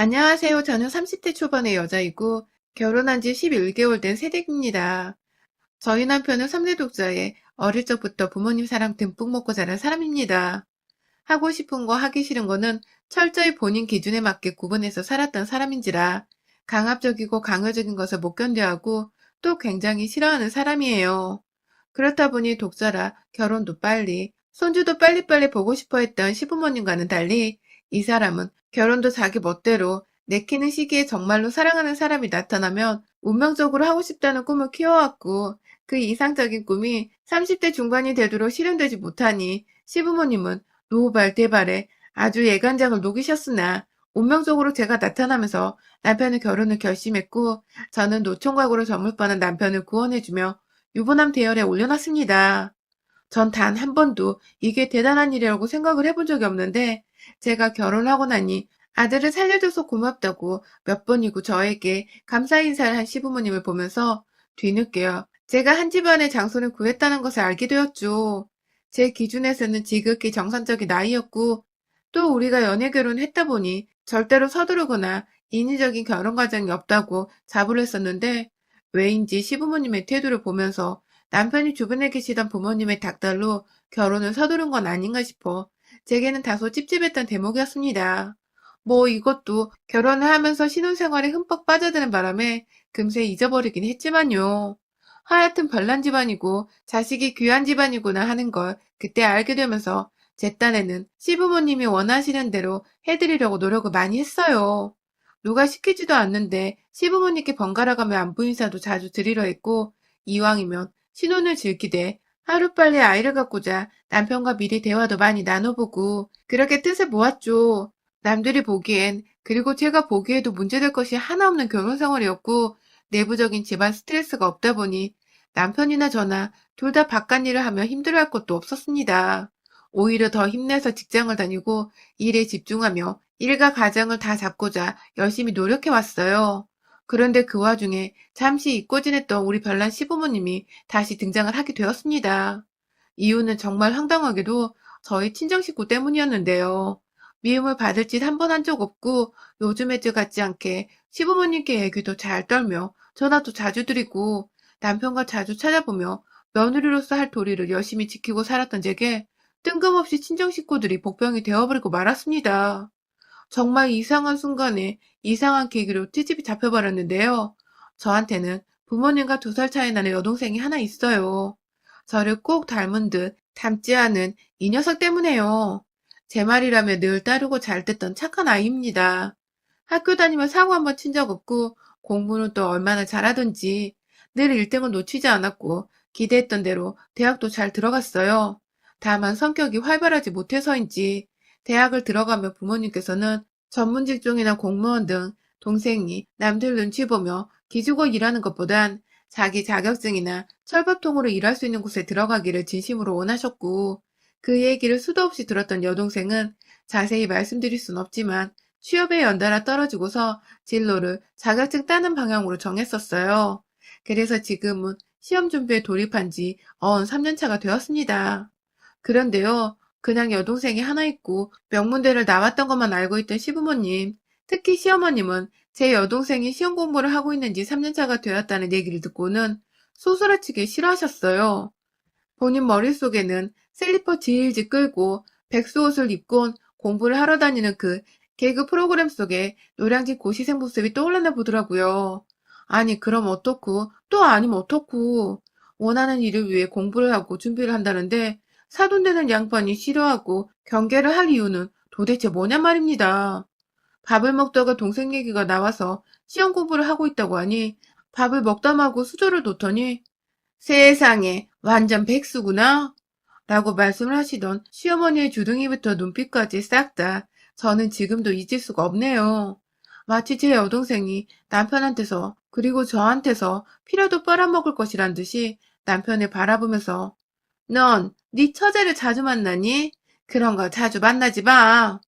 안녕하세요. 저는 30대 초반의 여자이고 결혼한 지 11개월 된 새댁입니다. 저희 남편은 3대 독자에 어릴 적부터 부모님 사랑 듬뿍 먹고 자란 사람입니다. 하고 싶은 거 하기 싫은 거는 철저히 본인 기준에 맞게 구분해서 살았던 사람인지라 강압적이고 강요적인 것을 못 견뎌하고 또 굉장히 싫어하는 사람이에요. 그렇다 보니 독자라 결혼도 빨리, 손주도 빨리빨리 보고 싶어 했던 시부모님과는 달리 이 사람은 결혼도 자기 멋대로 내키는 시기에 정말로 사랑하는 사람이 나타나면 운명적으로 하고 싶다는 꿈을 키워왔고 그 이상적인 꿈이 30대 중반이 되도록 실현되지 못하니 시부모님은 노발대발에 아주 애간장을 녹이셨으나 운명적으로 제가 나타나면서 남편의 결혼을 결심했고 저는 노총각으로 저물 뻔한 남편을 구원해주며 유부남 대열에 올려놨습니다. 전 단 한 번도 이게 대단한 일이라고 생각을 해본 적이 없는데 제가 결혼하고 나니 아들을 살려줘서 고맙다고 몇 번이고 저에게 감사 인사를 한 시부모님을 보면서 뒤늦게요. 제가 한 집안의 장손을 구했다는 것을 알게 되었죠. 제 기준에서는 지극히 정상적인 나이였고 또 우리가 연애 결혼했다 보니 절대로 서두르거나 인위적인 결혼 과정이 없다고 자부를 했었는데 왜인지 시부모님의 태도를 보면서 남편이 주변에 계시던 부모님의 닥달로 결혼을 서두른 건 아닌가 싶어 제게는 다소 찝찝했던 대목이었습니다. 뭐 이것도 결혼을 하면서 신혼생활에 흠뻑 빠져드는 바람에 금세 잊어버리긴 했지만요. 하여튼 별난 집안이고 자식이 귀한 집안이구나 하는 걸 그때 알게 되면서 제 딴에는 시부모님이 원하시는 대로 해드리려고 노력을 많이 했어요. 누가 시키지도 않는데 시부모님께 번갈아가며 안부 인사도 자주 드리려 했고 이왕이면 신혼을 즐기되 하루빨리 아이를 갖고자 남편과 미리 대화도 많이 나눠보고 그렇게 뜻을 모았죠. 남들이 보기엔 그리고 제가 보기에도 문제될 것이 하나 없는 결혼 생활이었고 내부적인 집안 스트레스가 없다 보니 남편이나 저나 둘 다 바깥 일을 하며 힘들어할 것도 없었습니다. 오히려 더 힘내서 직장을 다니고 일에 집중하며 일과 가정을 다 잡고자 열심히 노력해 왔어요. 그런데 그 와중에 잠시 잊고 지냈던 우리 별난 시부모님이 다시 등장을 하게 되었습니다. 이유는 정말 황당하게도 저희 친정 식구 때문이었는데요. 미움을 받을 짓 한 번 한 적 없고 요즘 애들 같지 않게 시부모님께 얘기도 잘 떨며 전화도 자주 드리고 남편과 자주 찾아보며 며느리로서 할 도리를 열심히 지키고 살았던 제게 뜬금없이 친정 식구들이 복병이 되어버리고 말았습니다. 정말 이상한 순간에 이상한 계기로 트집이 잡혀버렸는데요. 저한테는 부모님과 2살 차이 나는 여동생이 하나 있어요. 저를 꼭 닮은 듯 닮지 않은 이 녀석 때문에요. 제 말이라며 늘 따르고 잘 듣던 착한 아이입니다. 학교 다니며 사고 한번 친 적 없고 공부는 또 얼마나 잘하던지 늘 1등을 놓치지 않았고 기대했던 대로 대학도 잘 들어갔어요. 다만 성격이 활발하지 못해서인지 대학을 들어가며 부모님께서는 전문 직종이나 공무원 등 동생이 남들 눈치 보며 기죽어 일하는 것보단 자기 자격증이나 철밥통으로 일할 수 있는 곳에 들어가기를 진심으로 원하셨고 그 얘기를 수도 없이 들었던 여동생은 자세히 말씀드릴 순 없지만 취업에 연달아 떨어지고서 진로를 자격증 따는 방향으로 정했었어요. 그래서 지금은 시험 준비에 돌입한 지 3년 차가 되었습니다. 그런데요, 그냥 여동생이 하나 있고 명문대를 나왔던 것만 알고 있던 시부모님, 특히 시어머님은 제 여동생이 시험 공부를 하고 있는지 3년 차가 되었다는 얘기를 듣고는 소스라치게 싫어하셨어요. 본인 머릿속에는 슬리퍼 질질 끌고 백수옷을 입고 공부를 하러 다니는 그 개그 프로그램 속에 노량진 고시생 모습이 떠올랐나 보더라고요. 아니, 그럼 어떻고, 또 아니면 어떻고, 원하는 일을 위해 공부를 하고 준비를 한다는데, 사돈되는 양반이 싫어하고 경계를 할 이유는 도대체 뭐냐 말입니다. 밥을 먹다가 동생 얘기가 나와서 시험 공부를 하고 있다고 하니, 밥을 먹다 마고 수저를 놓더니, 세상에, 완전 백수구나. 라고 말씀을 하시던 시어머니의 주둥이부터 눈빛까지 싹 다 저는 지금도 잊을 수가 없네요. 마치 제 여동생이 남편한테서 그리고 저한테서 피라도 빨아먹을 것이란 듯이 남편을 바라보면서 넌 네 처제를 자주 만나니? 그런 거 자주 만나지 마.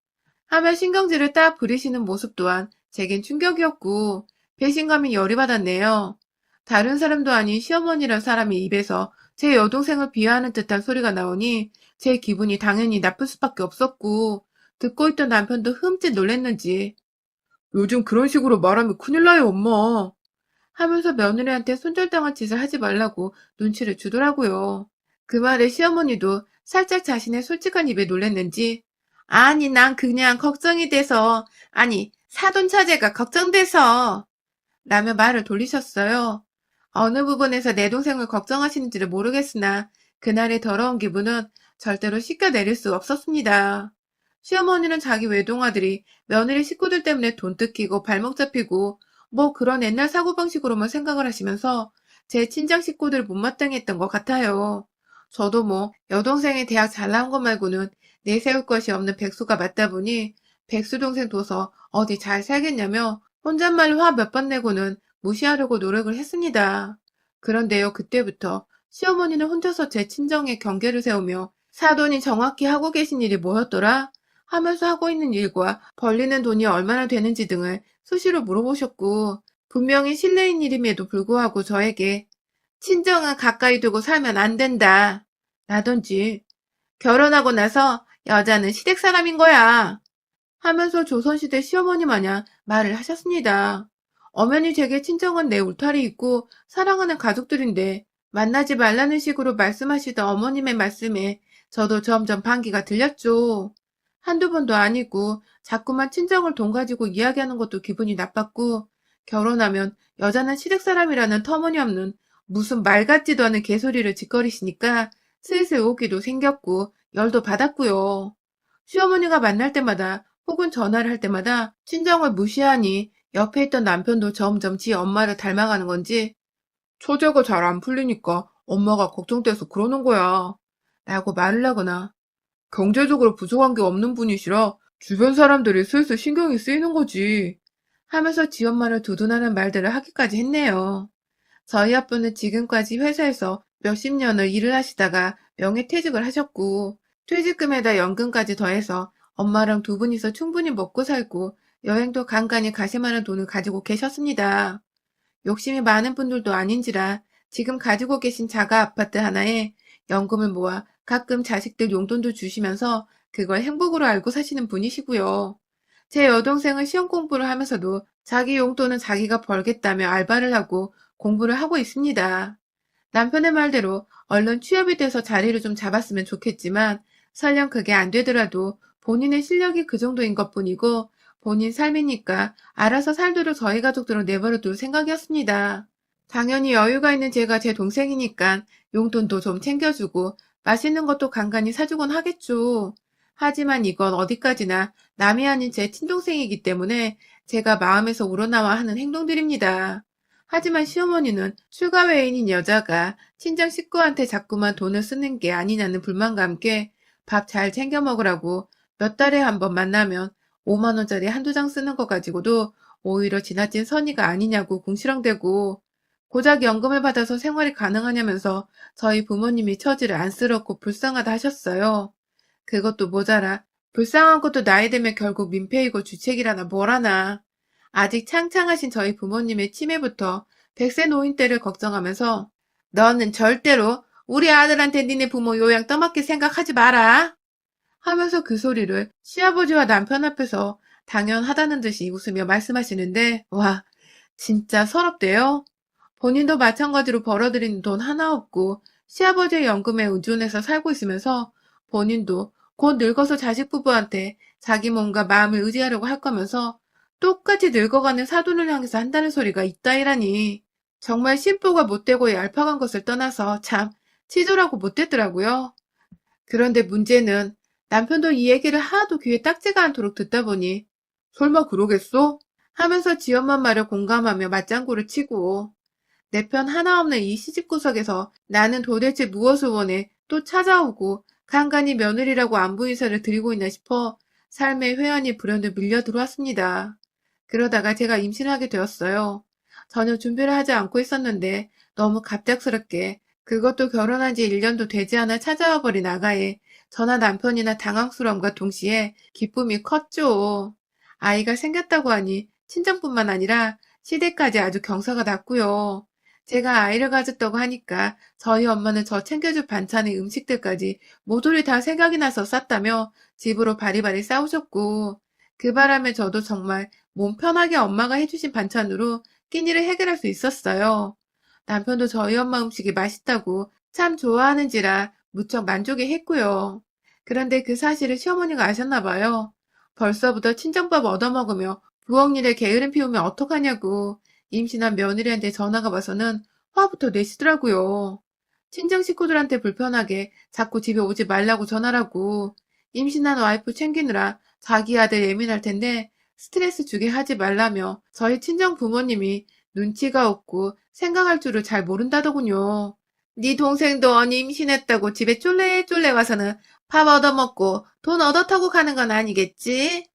하며 신경질을 딱 부리시는 모습 또한 제겐 충격이었고 배신감이 열이 받았네요. 다른 사람도 아닌 시어머니란 사람의 입에서 제 여동생을 비하하는 듯한 소리가 나오니 제 기분이 당연히 나쁠 수밖에 없었고 듣고 있던 남편도 흠칫 놀랐는지 요즘 그런 식으로 말하면 큰일 나요, 엄마. 하면서 며느리한테 손절당한 짓을 하지 말라고 눈치를 주더라고요. 그 말에 시어머니도 살짝 자신의 솔직한 입에 놀랬는지, 아니, 난 그냥 걱정이 돼서, 아니, 사돈 처제가 걱정돼서, 라며 말을 돌리셨어요. 어느 부분에서 내 동생을 걱정하시는지를 모르겠으나, 그날의 더러운 기분은 절대로 씻겨내릴 수 없었습니다. 시어머니는 자기 외동아들이 며느리 식구들 때문에 돈 뜯기고 발목 잡히고 뭐 그런 옛날 사고방식으로만 생각을 하시면서 제 친정 식구들 못마땅히 했던 것 같아요. 저도 뭐 여동생이 대학 잘 나온 것 말고는 내세울 것이 없는 백수가 맞다 보니 백수 동생 둬서 어디 잘 살겠냐며 혼잣말로 화 몇 번 내고는 무시하려고 노력을 했습니다. 그런데요, 그때부터 시어머니는 혼자서 제 친정에 경계를 세우며 사돈이 정확히 하고 계신 일이 뭐였더라? 하면서 하고 있는 일과 벌리는 돈이 얼마나 되는지 등을 수시로 물어보셨고, 분명히 실례인 일임에도 불구하고 저에게 친정은 가까이 두고 살면 안 된다. 라든지, 결혼하고 나서 여자는 시댁 사람인 거야. 하면서 조선시대 시어머니 마냥 말을 하셨습니다. 엄연히 제게 친정은 내 울타리 있고 사랑하는 가족들인데 만나지 말라는 식으로 말씀하시던 어머님의 말씀에 저도 점점 반기가 들렸죠. 한두 번도 아니고 자꾸만 친정을 돈 가지고 이야기하는 것도 기분이 나빴고 결혼하면 여자는 시댁 사람이라는 터무니없는 무슨 말 같지도 않은 개소리를 짓거리시니까 슬슬 오기도 생겼고 열도 받았고요. 시어머니가 만날 때마다 혹은 전화를 할 때마다 친정을 무시하니 옆에 있던 남편도 점점 지 엄마를 닮아가는 건지 처제가 잘 안 풀리니까 엄마가 걱정돼서 그러는 거야 라고 말을 하거나 경제적으로 부족한 게 없는 분이시라 주변 사람들이 슬슬 신경이 쓰이는 거지 하면서 지 엄마를 두둔하는 말들을 하기까지 했네요. 저희 아빠는 지금까지 회사에서 몇십 년을 일을 하시다가 명예퇴직을 하셨고 퇴직금에다 연금까지 더해서 엄마랑 두 분이서 충분히 먹고 살고 여행도 간간히 가실 만한 돈을 가지고 계셨습니다. 욕심이 많은 분들도 아닌지라 지금 가지고 계신 자가 아파트 하나에 연금을 모아 가끔 자식들 용돈도 주시면서 그걸 행복으로 알고 사시는 분이시고요. 제 여동생은 시험 공부를 하면서도 자기 용돈은 자기가 벌겠다며 알바를 하고 공부를 하고 있습니다. 남편의 말대로 얼른 취업이 돼서 자리를 좀 잡았으면 좋겠지만 설령 그게 안 되더라도 본인의 실력이 그 정도인 것뿐이고 본인 삶이니까 알아서 살도록 저희 가족들은 내버려 둘 생각이었습니다. 당연히 여유가 있는 제가 제 동생이니까 용돈도 좀 챙겨주고 맛있는 것도 간간히 사주곤 하겠죠. 하지만 이건 어디까지나 남이 아닌 제 친동생이기 때문에 제가 마음에서 우러나와 하는 행동들입니다. 하지만 시어머니는 출가 외인인 여자가 친정 식구한테 자꾸만 돈을 쓰는 게 아니냐는 불만과 함께 밥 잘 챙겨 먹으라고 몇 달에 한 번 만나면 5만 원짜리 한두 장 쓰는 거 가지고도 오히려 지나친 선의가 아니냐고 궁시렁대고 고작 연금을 받아서 생활이 가능하냐면서 저희 부모님이 처지를 안쓰럽고 불쌍하다 하셨어요. 그것도 모자라 불쌍한 것도 나이 들면 결국 민폐이고 주책이라나 뭐라나. 아직 창창하신 저희 부모님의 치매부터 100세 노인 때를 걱정하면서 너는 절대로 우리 아들한테 니네 부모 요양 떠맡길 생각하지 마라 하면서 그 소리를 시아버지와 남편 앞에서 당연하다는 듯이 웃으며 말씀하시는데 와 진짜 서럽대요. 본인도 마찬가지로 벌어들인 돈 하나 없고 시아버지의 연금에 의존해서 살고 있으면서 본인도 곧 늙어서 자식 부부한테 자기 몸과 마음을 의지하려고 할 거면서 똑같이 늙어가는 사돈을 향해서 한다는 소리가 있다이라니. 정말 심보가 못되고 얄팍한 것을 떠나서 참 치졸하고 못됐더라고요. 그런데 문제는 남편도 이 얘기를 하도 귀에 딱지가 않도록 듣다 보니 설마 그러겠어? 하면서 지엄마 말을 공감하며 맞장구를 치고 내 편 하나 없는 이 시집구석에서 나는 도대체 무엇을 원해 또 찾아오고 간간히 며느리라고 안부 인사를 드리고 있나 싶어 삶의 회한이 불현듯 밀려 들어왔습니다. 그러다가 제가 임신하게 되었어요. 전혀 준비를 하지 않고 있었는데 너무 갑작스럽게 그것도 결혼한 지 1년도 되지 않아 찾아와 버린 아가에 저나 남편이나 당황스러움과 동시에 기쁨이 컸죠. 아이가 생겼다고 하니 친정뿐만 아니라 시댁까지 아주 경사가 났고요. 제가 아이를 가졌다고 하니까 저희 엄마는 저 챙겨줄 반찬의 음식들까지 모조리 다 생각이 나서 쌌다며 집으로 바리바리 싸우셨고 그 바람에 저도 정말 몸 편하게 엄마가 해주신 반찬으로 끼니를 해결할 수 있었어요. 남편도 저희 엄마 음식이 맛있다고 참 좋아하는지라 무척 만족해 했고요. 그런데 그 사실을 시어머니가 아셨나 봐요. 벌써부터 친정밥 얻어먹으며 부엌 일에 게으름 피우면 어떡하냐고 임신한 며느리한테 전화가 와서는 화부터 내시더라고요. 친정 식구들한테 불편하게 자꾸 집에 오지 말라고 전화라고 임신한 와이프 챙기느라 자기 아들 예민할 텐데 스트레스 주게 하지 말라며 저희 친정 부모님이 눈치가 없고 생각할 줄을 잘 모른다더군요. 네 동생도 언니 임신했다고 집에 쫄래쫄래 와서는 밥 얻어먹고 돈 얻어타고 가는 건 아니겠지?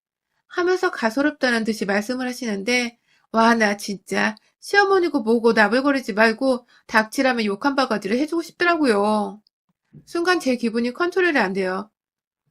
하면서 가소롭다는 듯이 말씀을 하시는데 와, 나 진짜 시어머니고 뭐고 나불거리지 말고 닥치라면 욕 한 바가지를 해주고 싶더라고요. 순간 제 기분이 컨트롤이 안 돼요.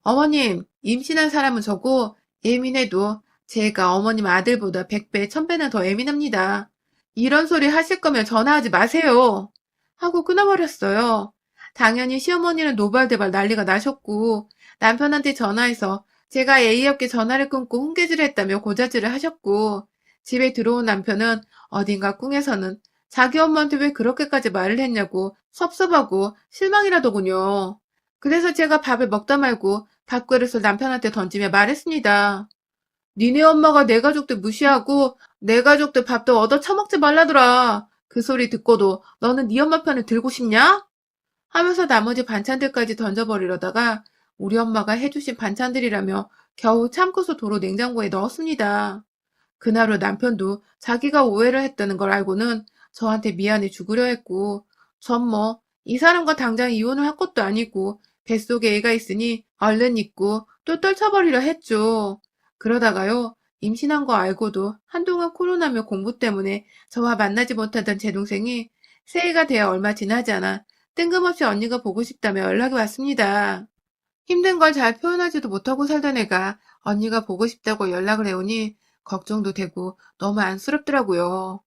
어머님, 임신한 사람은 저고 예민해도 제가 어머님 아들보다 100배, 1000배는 더 예민합니다. 이런 소리 하실 거면 전화하지 마세요. 하고 끊어버렸어요. 당연히 시어머니는 노발대발 난리가 나셨고 남편한테 전화해서 제가 예의 없게 전화를 끊고 훈계질을 했다며 고자질을 하셨고 집에 들어온 남편은 어딘가 꿍에서는 자기 엄마한테 왜 그렇게까지 말을 했냐고 섭섭하고 실망이라더군요. 그래서 제가 밥을 먹다 말고 밥그릇을 남편한테 던지며 말했습니다. 니네 엄마가 내 가족들 무시하고 내 가족들 밥도 얻어 처먹지 말라더라. 그 소리 듣고도 너는 네 엄마 편을 들고 싶냐? 하면서 나머지 반찬들까지 던져버리려다가 우리 엄마가 해주신 반찬들이라며 겨우 참고서 도로 냉장고에 넣었습니다. 그날 후 남편도 자기가 오해를 했다는 걸 알고는 저한테 미안해 죽으려 했고, 전 뭐, 이 사람과 당장 이혼을 할 것도 아니고, 뱃속에 애가 있으니 얼른 잊고 또 떨쳐버리려 했죠. 그러다가요, 임신한 거 알고도 한동안 코로나며 공부 때문에 저와 만나지 못하던 제 동생이 새해가 되어 얼마 지나지 않아 뜬금없이 언니가 보고 싶다며 연락이 왔습니다. 힘든 걸 잘 표현하지도 못하고 살던 애가 언니가 보고 싶다고 연락을 해오니 걱정도 되고 너무 안쓰럽더라고요.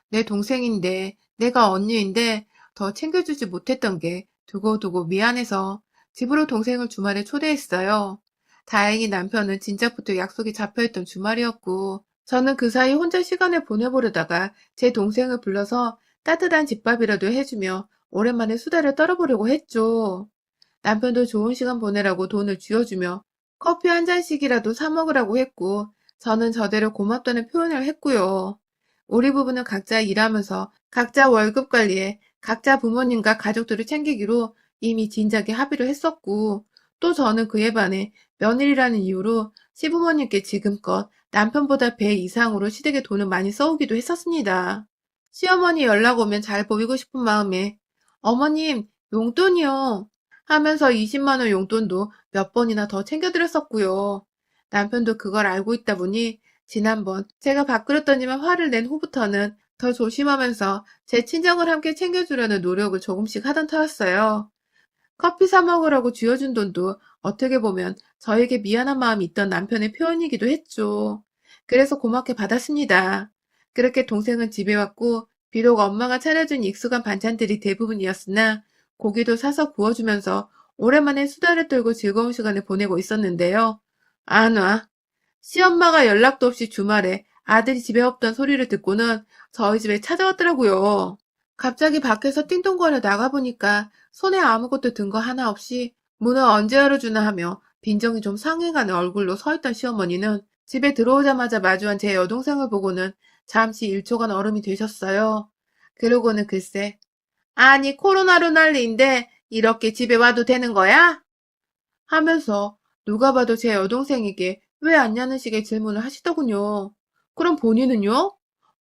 내 동생인데, 내가 언니인데 더 챙겨주지 못했던 게 두고두고 미안해서 집으로 동생을 주말에 초대했어요. 다행히 남편은 진작부터 약속이 잡혀있던 주말이었고, 저는 그 사이 혼자 시간을 보내보려다가 제 동생을 불러서 따뜻한 집밥이라도 해주며 오랜만에 수다를 떨어보려고 했죠. 남편도 좋은 시간 보내라고 돈을 쥐어주며 커피 한 잔씩이라도 사 먹으라고 했고, 저는 저대로 고맙다는 표현을 했고요. 우리 부부는 각자 일하면서 각자 월급 관리에 각자 부모님과 가족들을 챙기기로 이미 진작에 합의를 했었고, 또 저는 그에 반해 며느리라는 이유로 시부모님께 지금껏 남편보다 배 이상으로 시댁에 돈을 많이 써오기도 했었습니다. 시어머니 연락 오면 잘 보이고 싶은 마음에 어머님, 용돈이요. 하면서 20만 원 용돈도 몇 번이나 더 챙겨드렸었고요. 남편도 그걸 알고 있다 보니 지난번 제가 밥그릇 던지면 화를 낸 후부터는 더 조심하면서 제 친정을 함께 챙겨주려는 노력을 조금씩 하던 터였어요. 커피 사 먹으라고 쥐어준 돈도 어떻게 보면 저에게 미안한 마음이 있던 남편의 표현이기도 했죠. 그래서 고맙게 받았습니다. 그렇게 동생은 집에 왔고 비록 엄마가 차려준 익숙한 반찬들이 대부분이었으나 고기도 사서 구워주면서 오랜만에 수다를 떨고 즐거운 시간을 보내고 있었는데요. 안 와. 시엄마가 연락도 없이 주말에 아들이 집에 없던 소리를 듣고는 저희 집에 찾아왔더라고요. 갑자기 밖에서 띵동거려 나가보니까 손에 아무것도 든 거 하나 없이 문을 언제 열어주나 하며 빈정이 좀 상해가는 얼굴로 서있던 시어머니는 집에 들어오자마자 마주한 제 여동생을 보고는 잠시 1초간 얼음이 되셨어요. 그러고는 글쎄, 아니 코로나로 난리인데 이렇게 집에 와도 되는 거야? 하면서 누가 봐도 제 여동생에게 왜 왔냐는 식의 질문을 하시더군요. 그럼 본인은요?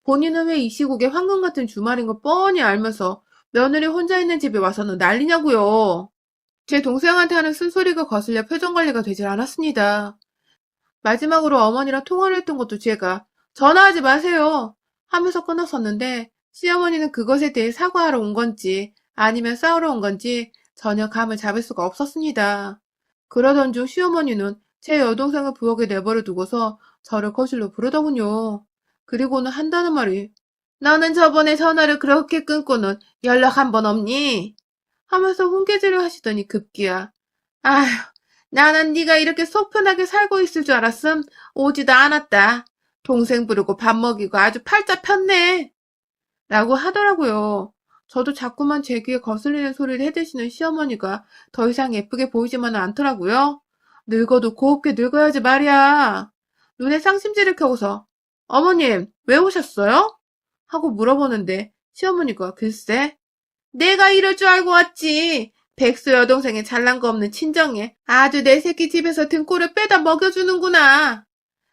본인은 왜 이 시국에 황금 같은 주말인 거 뻔히 알면서 며느리 혼자 있는 집에 와서는 난리냐고요. 제 동생한테 하는 쓴소리가 거슬려 표정 관리가 되질 않았습니다. 마지막으로 어머니랑 통화를 했던 것도 제가 전화하지 마세요 하면서 끊었었는데 시어머니는 그것에 대해 사과하러 온 건지 아니면 싸우러 온 건지 전혀 감을 잡을 수가 없었습니다. 그러던 중 시어머니는 제 여동생을 부엌에 내버려 두고서 저를 거실로 부르더군요. 그리고는 한다는 말이 나는 저번에 전화를 그렇게 끊고는 연락 한 번 없니? 하면서 훈계질을 하시더니 급기야 아휴 나는 네가 이렇게 속 편하게 살고 있을 줄 알았음 오지도 않았다. 동생 부르고 밥 먹이고 아주 팔자 폈네. 라고 하더라고요. 저도 자꾸만 제 귀에 거슬리는 소리를 해대시는 시어머니가 더 이상 예쁘게 보이지만은 않더라고요. 늙어도 곱게 늙어야지 말이야. 눈에 쌍심지를 켜고서 어머님 왜 오셨어요? 하고 물어보는데 시어머니가 글쎄 내가 이럴 줄 알고 왔지. 백수 여동생에 잘난 거 없는 친정에 아주 내 새끼 집에서 등골을 빼다 먹여주는구나.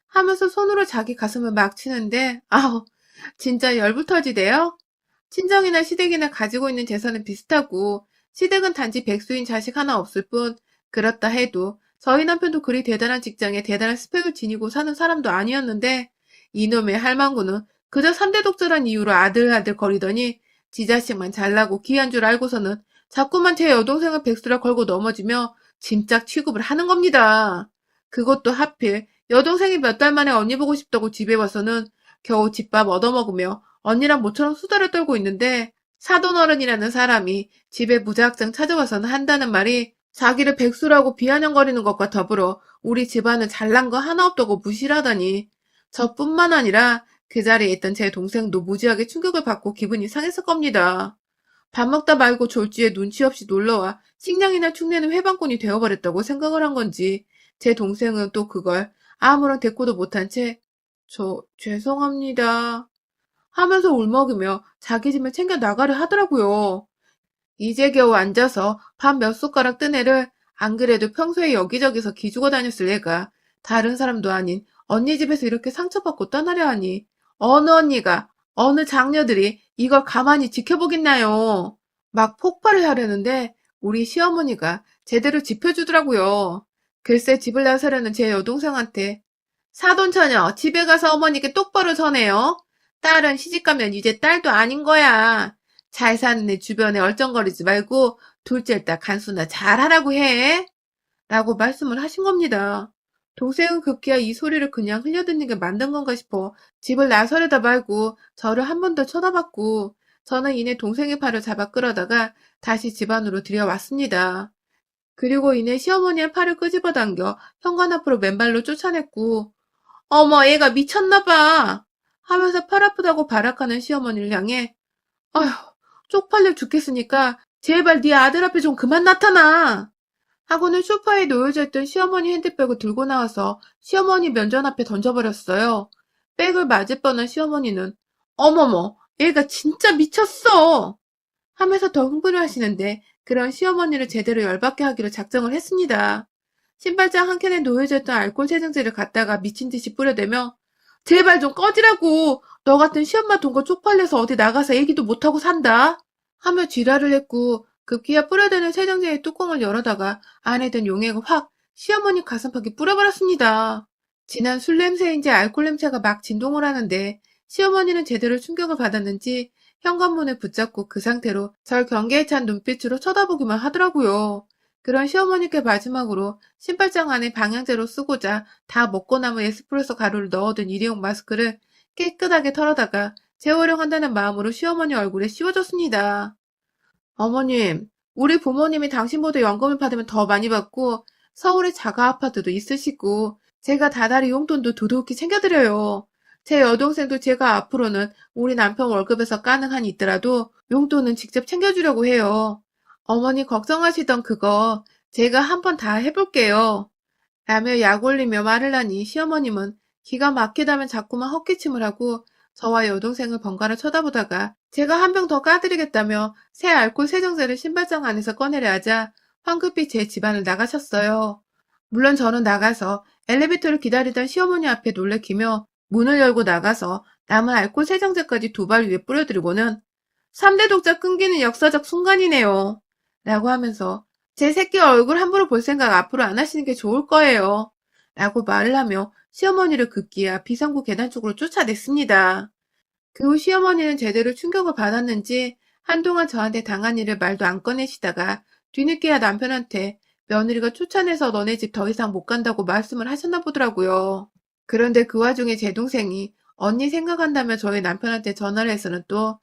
하면서 손으로 자기 가슴을 막 치는데 아우 진짜 열불 터지대요. 친정이나 시댁이나 가지고 있는 재산은 비슷하고 시댁은 단지 백수인 자식 하나 없을 뿐 그렇다 해도 저희 남편도 그리 대단한 직장에 대단한 스펙을 지니고 사는 사람도 아니었는데 이놈의 할망구는 그저 3대 독자란 이유로 아들아들 거리더니 지 자식만 잘나고 귀한 줄 알고서는 자꾸만 제 여동생을 백수라 걸고 넘어지며 짐짝 취급을 하는 겁니다. 그것도 하필 여동생이 몇 달 만에 언니 보고 싶다고 집에 와서는 겨우 집밥 얻어먹으며 언니랑 모처럼 수다를 떨고 있는데 사돈어른이라는 사람이 집에 무작정 찾아와서는 한다는 말이 자기를 백수라고 비아냥거리는 것과 더불어 우리 집안은 잘난 거 하나 없다고 무시를 하다니 저뿐만 아니라 그 자리에 있던 제 동생도 무지하게 충격을 받고 기분이 상했을 겁니다. 밥 먹다 말고 졸지에 눈치 없이 놀러와 식량이나 축내는 회방꾼이 되어버렸다고 생각을 한 건지 제 동생은 또 그걸 아무런 대꾸도 못한 채 죄송합니다 하면서 울먹이며 자기 짐을 챙겨 나가려 하더라고요. 이제 겨우 앉아서 밥 몇 숟가락 뜬 애를 안 그래도 평소에 여기저기서 기죽어 다녔을 애가 다른 사람도 아닌 언니 집에서 이렇게 상처받고 떠나려 하니 어느 언니가 어느 장녀들이 이걸 가만히 지켜보겠나요. 막 폭발을 하려는데 우리 시어머니가 제대로 짚어주더라고요. 글쎄 집을 나서려는 제 여동생한테 사돈처녀 집에 가서 어머니께 똑바로 전해요. 딸은 시집가면 이제 딸도 아닌 거야. 잘 사는 애 주변에 얼쩡거리지 말고 둘째 딸 간수나 잘하라고 해. 라고 말씀을 하신 겁니다. 동생은 급기야 이 소리를 그냥 흘려듣는 게 맞는 건가 싶어 집을 나서려다 말고 저를 한 번 더 쳐다봤고 저는 이내 동생의 팔을 잡아 끌어다가 다시 집 안으로 들여왔습니다. 그리고 이내 시어머니의 팔을 끄집어 당겨 현관 앞으로 맨발로 쫓아냈고 어머 얘가 미쳤나 봐 하면서 팔 아프다고 발악하는 시어머니를 향해 아휴 쪽팔려 죽겠으니까 제발 네 아들 앞에 좀 그만 나타나 하고는 소파에 놓여져 있던 시어머니 핸드백을 들고 나와서 시어머니 면전 앞에 던져버렸어요. 백을 맞을 뻔한 시어머니는 어머머 얘가 진짜 미쳤어 하면서 더 흥분을 하시는데 그런 시어머니를 제대로 열받게 하기로 작정을 했습니다. 신발장 한 켠에 놓여져 있던 알코올 세정제를 갖다가 미친 듯이 뿌려대며 제발 좀 꺼지라고 너 같은 시엄마 돈거 쪽팔려서 어디 나가서 얘기도 못하고 산다 하며 지랄을 했고 급기야 뿌려대는 세정제의 뚜껑을 열어다가 안에 든 용액을 확 시어머니 가슴팍에 뿌려버렸습니다. 진한 술 냄새인지 알코올 냄새가 막 진동을 하는데 시어머니는 제대로 충격을 받았는지 현관문을 붙잡고 그 상태로 절 경계에 찬 눈빛으로 쳐다보기만 하더라고요. 그런 시어머니께 마지막으로 신발장 안에 방향제로 쓰고자 다 먹고 남은 에스프레소 가루를 넣어둔 일회용 마스크를 깨끗하게 털어다가 재활용 한다는 마음으로 시어머니 얼굴에 씌워줬습니다. 어머님, 우리 부모님이 당신보다 연금을 받으면 더 많이 받고 서울에 자가 아파트도 있으시고 제가 다달이 용돈도 두둑히 챙겨드려요. 제 여동생도 제가 앞으로는 우리 남편 월급에서 까는 한이 있더라도 용돈은 직접 챙겨주려고 해요. 어머니 걱정하시던 그거 제가 한번 다 해볼게요. 라며 약 올리며 말을 하니 시어머님은 기가 막히다면 자꾸만 헛기침을 하고 저와 여동생을 번갈아 쳐다보다가 제가 한 병 더 까드리겠다며 새 알코올 세정제를 신발장 안에서 꺼내려 하자 황급히 제 집안을 나가셨어요. 물론 저는 나가서 엘리베이터를 기다리던 시어머니 앞에 놀래키며 문을 열고 나가서 남은 알코올 세정제까지 두 발 위에 뿌려드리고는 3대 독자 끊기는 역사적 순간이네요. 라고 하면서 제 새끼 얼굴 함부로 볼 생각 앞으로 안 하시는 게 좋을 거예요. 라고 말을 하며 시어머니를 급기야 비상구 계단 쪽으로 쫓아냈습니다. 그 후 시어머니는 제대로 충격을 받았는지 한동안 저한테 당한 일을 말도 안 꺼내시다가 뒤늦게야 남편한테 며느리가 쫓아내서 너네 집 더 이상 못 간다고 말씀을 하셨나 보더라고요. 그런데 그 와중에 제 동생이 언니 생각한다며 저희 남편한테 전화를 해서는 또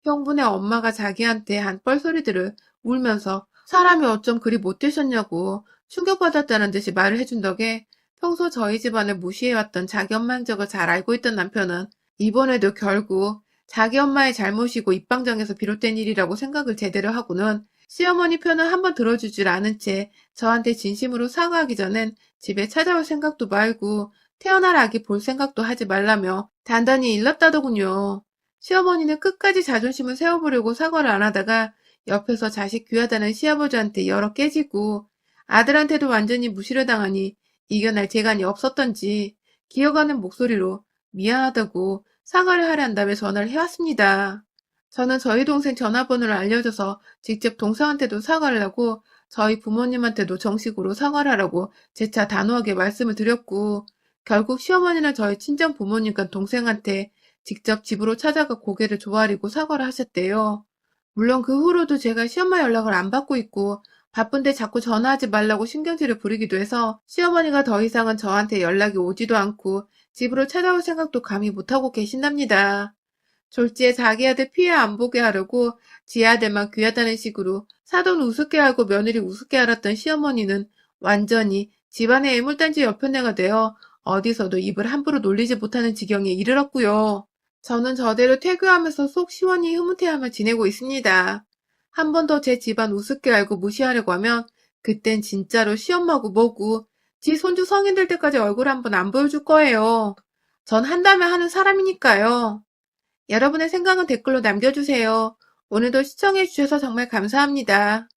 형부네 엄마가 자기한테 한 뻘소리들을 울면서 사람이 어쩜 그리 못되셨냐고 충격받았다는 듯이 말을 해준 덕에 평소 저희 집안을 무시해왔던 자기 엄마 행적을 잘 알고 있던 남편은 이번에도 결국 자기 엄마의 잘못이고 입방정에서 비롯된 일이라고 생각을 제대로 하고는 시어머니 편을 한번 들어주질 않은 채 저한테 진심으로 사과하기 전엔 집에 찾아올 생각도 말고 태어날 아기 볼 생각도 하지 말라며 단단히 일렀다더군요. 시어머니는 끝까지 자존심을 세워보려고 사과를 안 하다가 옆에서 자식 귀하다는 시아버지한테 열어 깨지고 아들한테도 완전히 무시를 당하니 이겨낼 재간이 없었던지 기어가는 목소리로 미안하다고 사과를 하려는 다음에 전화를 해왔습니다. 저는 저희 동생 전화번호를 알려줘서 직접 동생한테도 사과를 하고 저희 부모님한테도 정식으로 사과를 하라고 재차 단호하게 말씀을 드렸고 결국 시어머니는 저희 친정 부모님과 동생한테 직접 집으로 찾아가 고개를 조아리고 사과를 하셨대요. 물론 그 후로도 제가 시엄마 연락을 안 받고 있고 바쁜데 자꾸 전화하지 말라고 신경질을 부리기도 해서 시어머니가 더 이상은 저한테 연락이 오지도 않고 집으로 찾아올 생각도 감히 못하고 계신답니다. 졸지에 자기 아들 피해 안 보게 하려고 지 아들만 귀하다는 식으로 사돈 우습게 알고 며느리 우습게 알았던 시어머니는 완전히 집안의 애물단지 여편네가 되어 어디서도 입을 함부로 놀리지 못하는 지경에 이르렀고요. 저는 저대로 태교하면서 속 시원히 흐뭇해하며 지내고 있습니다. 한 번 더 제 집안 우습게 알고 무시하려고 하면 그땐 진짜로 시엄마고 뭐고 지 손주 성인 될 때까지 얼굴 한 번 안 보여줄 거예요. 전 한다면 하는 사람이니까요. 여러분의 생각은 댓글로 남겨주세요. 오늘도 시청해주셔서 정말 감사합니다.